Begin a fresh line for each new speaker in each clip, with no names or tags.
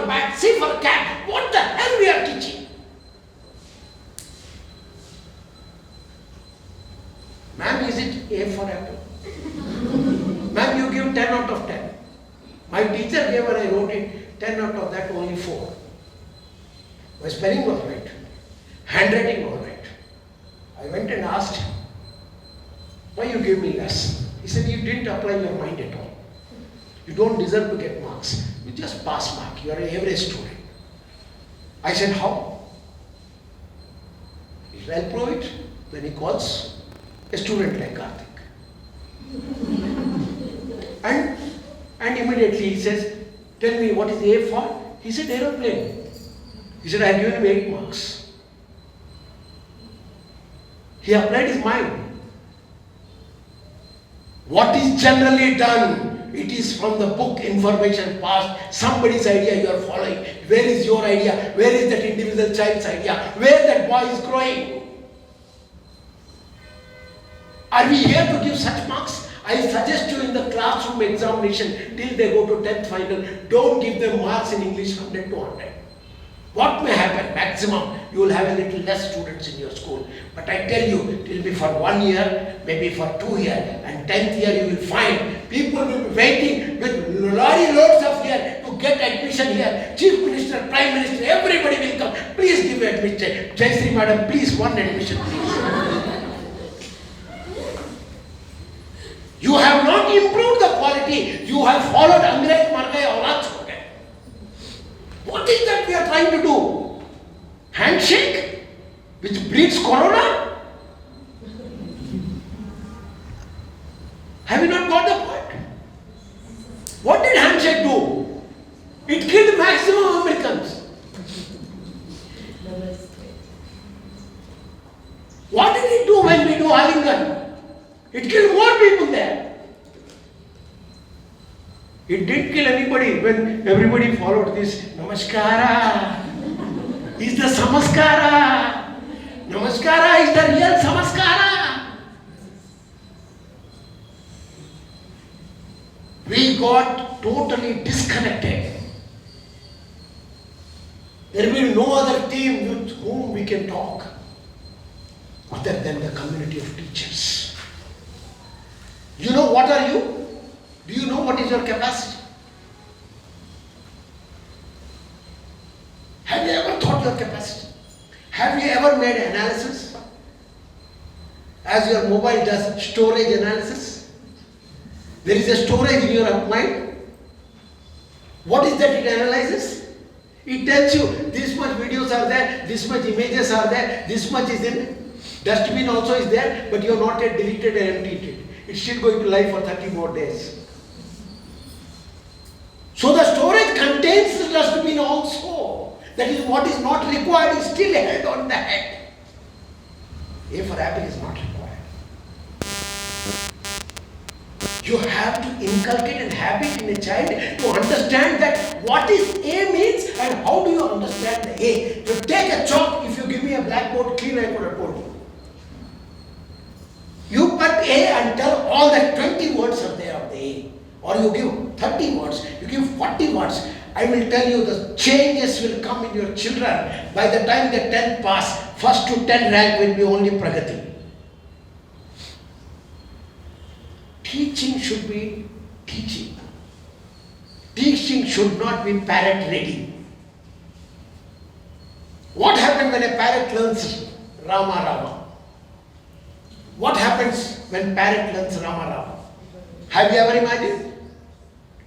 bat, C for cat. What the hell we are teaching? Ma'am, is it A for apple? Ma'am, you give 10 out of 10. My teacher gave when I wrote it, 10 out of that only 4. My spelling was right. Handwriting was right. I went and asked him, why you gave me less? He said, you didn't apply your mind at all. You don't deserve to get marks. You just pass mark. You are an average student. I said, how? He said, I'll prove it. Then he calls a student like Kartik. And immediately he says, tell me what is A for? He said, aeroplane. He said, I have given him 8 marks. He applied his mind. What is generally done? It is from the book information passed. Somebody's idea you are following. Where is your idea? Where is that individual child's idea? Where that boy is growing? Are we here to give such marks? I suggest you in the classroom examination till they go to 10th final, don't give them marks in English 100 to 100. What may happen? Maximum, you will have a little less students in your school. But I tell you, it will be for 1 year, maybe for 2 years, and 10th year you will find people will be waiting with lorry loads of here to get admission here. Chief Minister, Prime Minister, everybody will come. Please give admission. Jayshri Madam, please, one admission, please. You have not improved the quality. You have followed Angrez Mar Gaye Aulad Chhod Gaye. What is that we are trying to do? Handshake, which breeds corona? Have you not got the point? What did handshake do? It killed maximum Americans. What did it do when we do Alingan? It killed more people there. It didn't kill anybody when everybody followed this Namaskara. Is the Samskara. Namaskara is the real Samskara. We got totally disconnected. There will be no other team with whom we can talk other than the community of teachers. You know what are you? Do you know what is your capacity? Have you ever thought your capacity? Have you ever made analysis? As your mobile does storage analysis? There is a storage in your mind. What is that it analyzes? It tells you this much videos are there, this much images are there, this much is in. Dustbin also is there, but you have not yet deleted and emptied it. It's still going to lie for 30 more days. So the storage contains the dustbin also. That is what is not required is still held on the head. A for apple is not required. You have to inculcate an habit in a child to understand that what is A means and how do you understand the A. To take a chalk, if you give me a blackboard clean, I could have told you. You put A and tell all that 20 words are there of the A. Or you give 30 words, you give 40 words. I will tell you the changes will come in your children. By the time they 10th pass, first to 10 rank will be only Pragati. Teaching should be teaching. Teaching should not be parrot reading. What happens when a parrot learns Rama Rama? What happens when parrot learns Rama Rama? Have you ever imagined?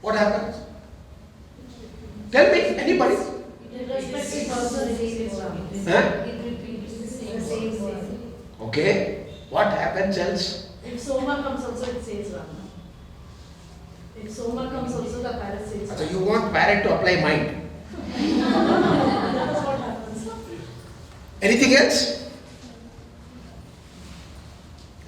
What happens? Tell me, anybody? Huh? Okay. What happens else?
If Soma comes also, it says Rama. If Soma comes also, the parrot says Rama.
So you want parrot to apply mind?
That is what happens.
Anything else?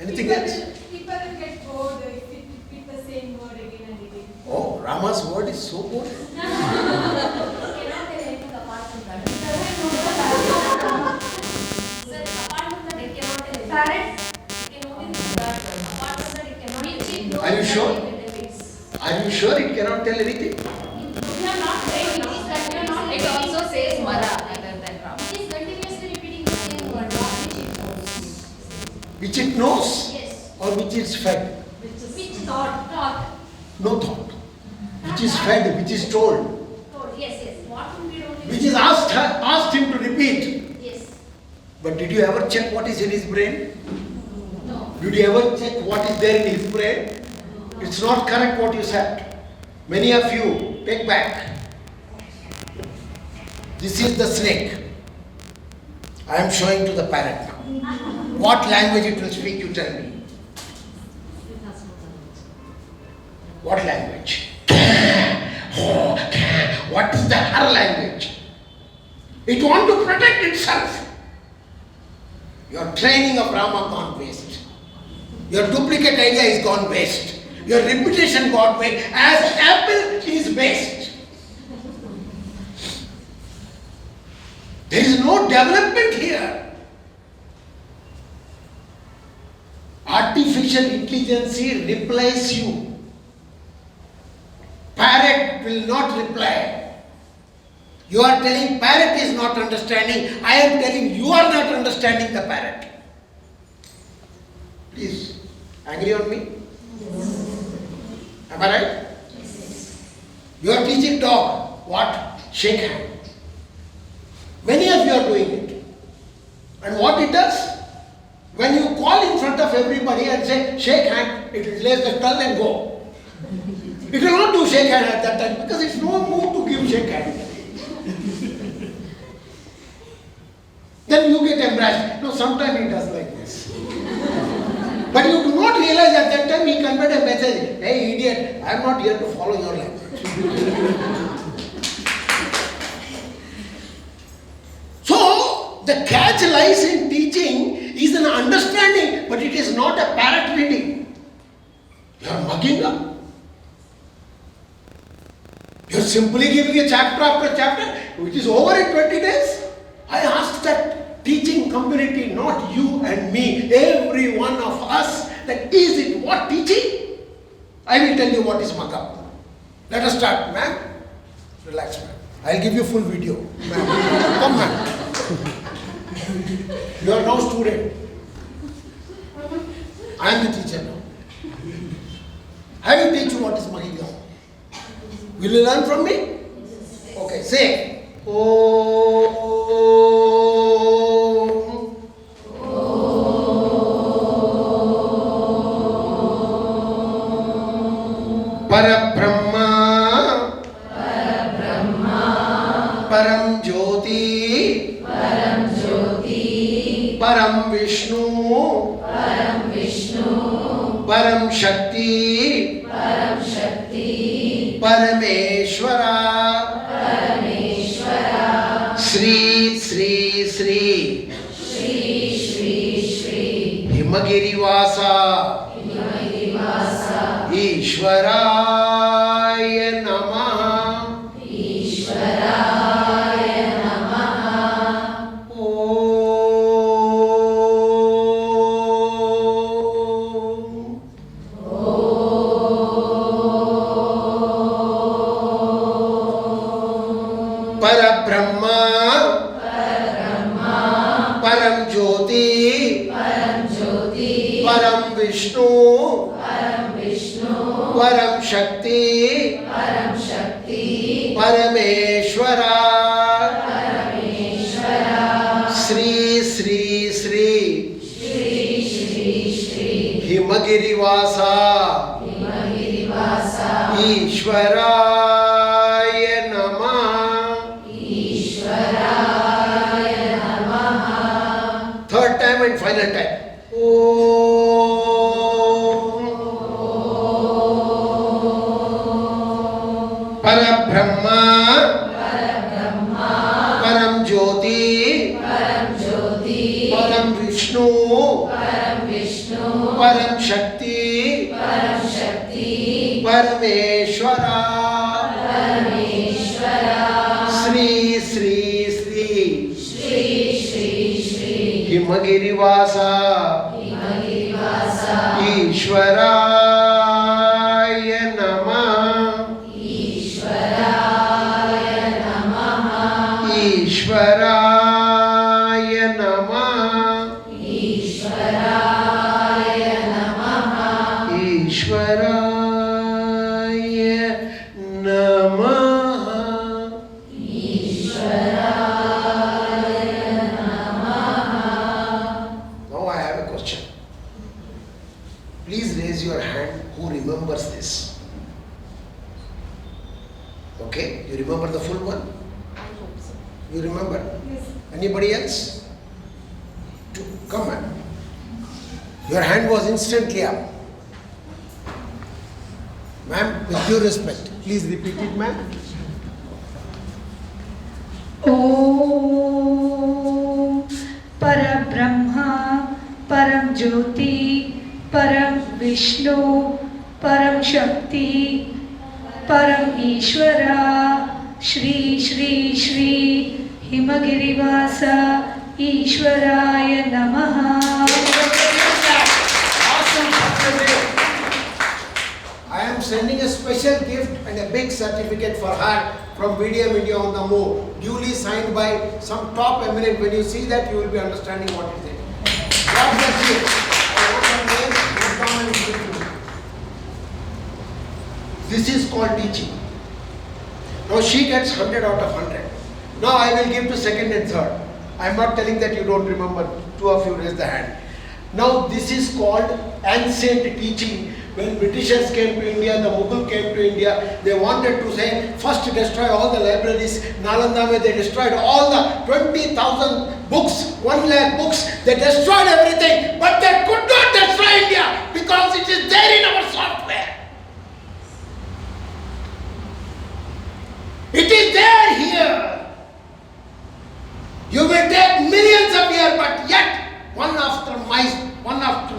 Anything else?
People will get bored if you repeat the same word again and again.
Oh, Rama's word is so good.
You cannot tell anything apart from that. Sir, apart from that, it cannot tell anything. Parrots, it can only do that. Apart from that, it cannot tell anything.
Are you sure? Are you sure it cannot tell anything?
We are not saying it is that we are not It also says Mara other than Ram.
It is continuously repeating the same word, which it knows.
Which it knows
Yes.
or which is fed?
Which thought.
No thought. Which is fed, which is told.
Yes, yes.
What would be only
Which is asked him to repeat.
Yes.
But did you ever check what is in his brain?
No.
Did you ever check what is there in his brain? It's not correct what you said. Many of you, take back. This is the snake. I am showing to the parrot now. What language it will speak, you tell me. What language? What is the her language? It wants to protect itself. Your training of Rama gone waste. Your duplicate idea is gone waste. Your reputation got waste. As apple is waste. There is no development here. Artificial intelligence replies you. Parrot will not reply. You are telling parrot is not understanding. I am telling you are not understanding the parrot. Please, agree on me? Am I right? You are teaching dog what? Shake hand. Many of you are doing it. And what it does? When you call in front of everybody and say shake hand, it will lays the tongue and go. It will not do shake hand at that time because it's no mood to give shake hand. Then you get embarrassed. No, sometimes he does like this. But you do not realize at that time he conveyed a message. Hey idiot, I am not here to follow your language. So, the catch lies in teaching is an understanding, but it is not a parrot reading. You are mugging up. You are simply giving a chapter after chapter, which is over in 20 days. I ask that teaching community, not you and me, every one of us, that is it what teaching? I will tell you what is mug up. Let us start, ma'am. Relax, ma'am. I'll give you full video. Ma'am. Come, ma'am. You are now student. I am the teacher now. I will teach you what is mugging up. Will you learn from me? Okay, say. Parabrahma, Param Jyoti, Param Vishnu, Param Shakti, Parameshwara, Sri Sri Sri, Himagirivasa, Ishwaraya Namaha. Parabrahma, Param Jyoti, Param Vishnu, Param Shakti, Parameshwara, Sri Sri Sri, Himagirivasa, Ishwaraya Namaha. Third time and final time. Parabrahma, Param Jyoti, Param Vishnu, Param Shakti, Parameshwara, Sri Sri Sri, Himagirivasa, Ishwaraya Namaha. Namaha. Now I have a question. Please raise your hand who remembers this. Okay, you remember the full one?
I hope so.
You remember?
Yes.
Anybody else? Come on. Your hand was instantly up. Ma'am, with due respect, please repeat it, ma'am.
Om Parabrahma Param Jyoti Param Vishnu Param Shakti Param Ishvara Shri Shri Shri Himagirivasa Ishwaraya Namaha.
I am sending a special gift and a big certificate for her from VDM-India on the move, duly signed by some top eminent. When you see that, you will be understanding what it is. God bless you. I want her name, note down and give it to me. This is called teaching. Now she gets 100 out of 100. Now I will give to second and third. I am not telling that you don't remember. Two of you raise the hand. Now this is called ancient teaching. When Britishers came to India, the Mughal came to India, they wanted to say, first destroy all the libraries. Nalanda mein they destroyed all the 20,000 books, 1 lakh books. They destroyed everything, but they could not destroy India because it is there in our software. It is there here. You may take millions of years, but yet one after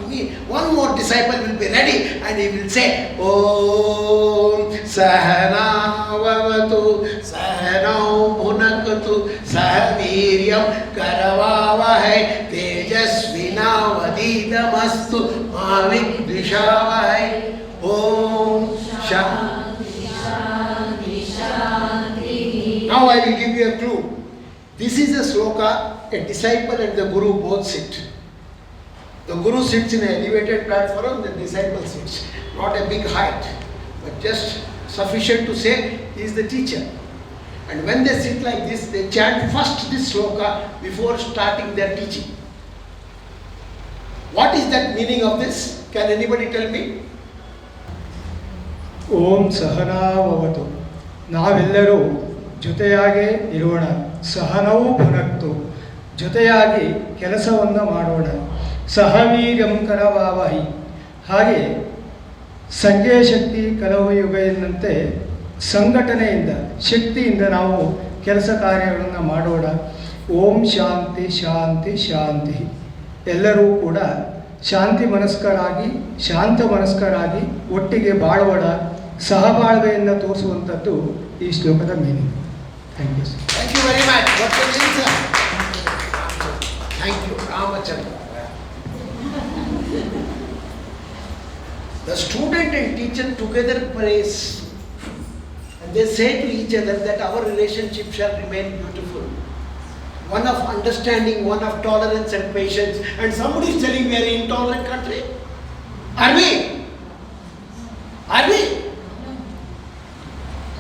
me, one more disciple will be ready and he will say, Om Sahana Vavatu Sahanau Bhunakatu Sahaviryam Karavavahai Tejasvinavadidamastu Mavidvishavahai. Om Shanti. Now I will give you a clue. This is a sloka, a disciple and the guru both sit. The guru sits in an elevated platform, the disciple sits. Not a big height, but just sufficient to say he is the teacher. And when they sit like this, they chant first this sloka before starting their teaching. What is that meaning of this? Can anybody tell me?
ಓಂ ಸಹನಾವವತು ನಾವೆಲ್ಲರೂ ಜೊತೆಯಾಗಿ ಇರೋಣ ಸಹನವು ಭುನಕ್ತು ಜೊತೆಯಾಗಿ ಕೆಲಸವನ್ನು ಮಾಡೋಣ ಸಹವೀರ್ಯಂ ಕರವಾವಹಿ ಹಾಗೆ ಸಂಘೆ ಶಕ್ತಿ ಕಲವಯುಗ ಎಂದಂತೆ ಸಂಘಟನೆಯಿಂದ ಶಕ್ತಿಯಿಂದ ನಾವು ಕೆಲಸ ಕಾರ್ಯಗಳನ್ನು ಮಾಡೋಣ ಓಂ ಶಾಂತಿ ಶಾಂತಿ ಶಾಂತಿ ಎಲ್ಲರೂ ಕೂಡ ಶಾಂತಿ ಮನಸ್ಕರಾಗಿ ಶಾಂತ ಮನಸ್ಕರಾಗಿ ಒಟ್ಟಿಗೆ ಬಾಳೋಣ ಸಹಬಾಳ್ವೆಯನ್ನು ತೋರಿಸುವಂಥದ್ದು ಈ ಶ್ಲೋಕದ meaning thank you
Thank you very much. What's your name, sir? Thank you, Ramachandra. The student and teacher together praise, and they say to each other that our relationship shall remain beautiful. One of understanding, one of tolerance and patience. And somebody is telling we are an intolerant country. Are we? Are we?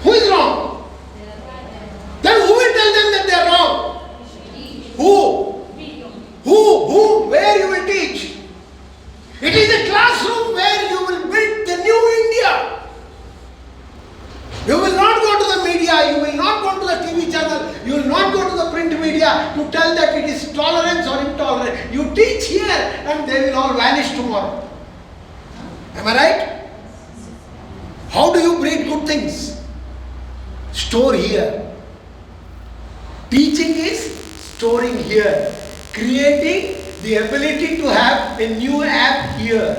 Who is wrong? Then who will tell them that they are wrong? Who? Who? Where you will teach? It is a classroom where you will build the new India. You will not go to the media, you will not go to the TV channel, you will not go to the print media to tell that it is tolerance or intolerance. You teach here and they will all vanish tomorrow. Am I right? How do you breed good things? Store here. Teaching is storing here. Creating the ability to have a new app here.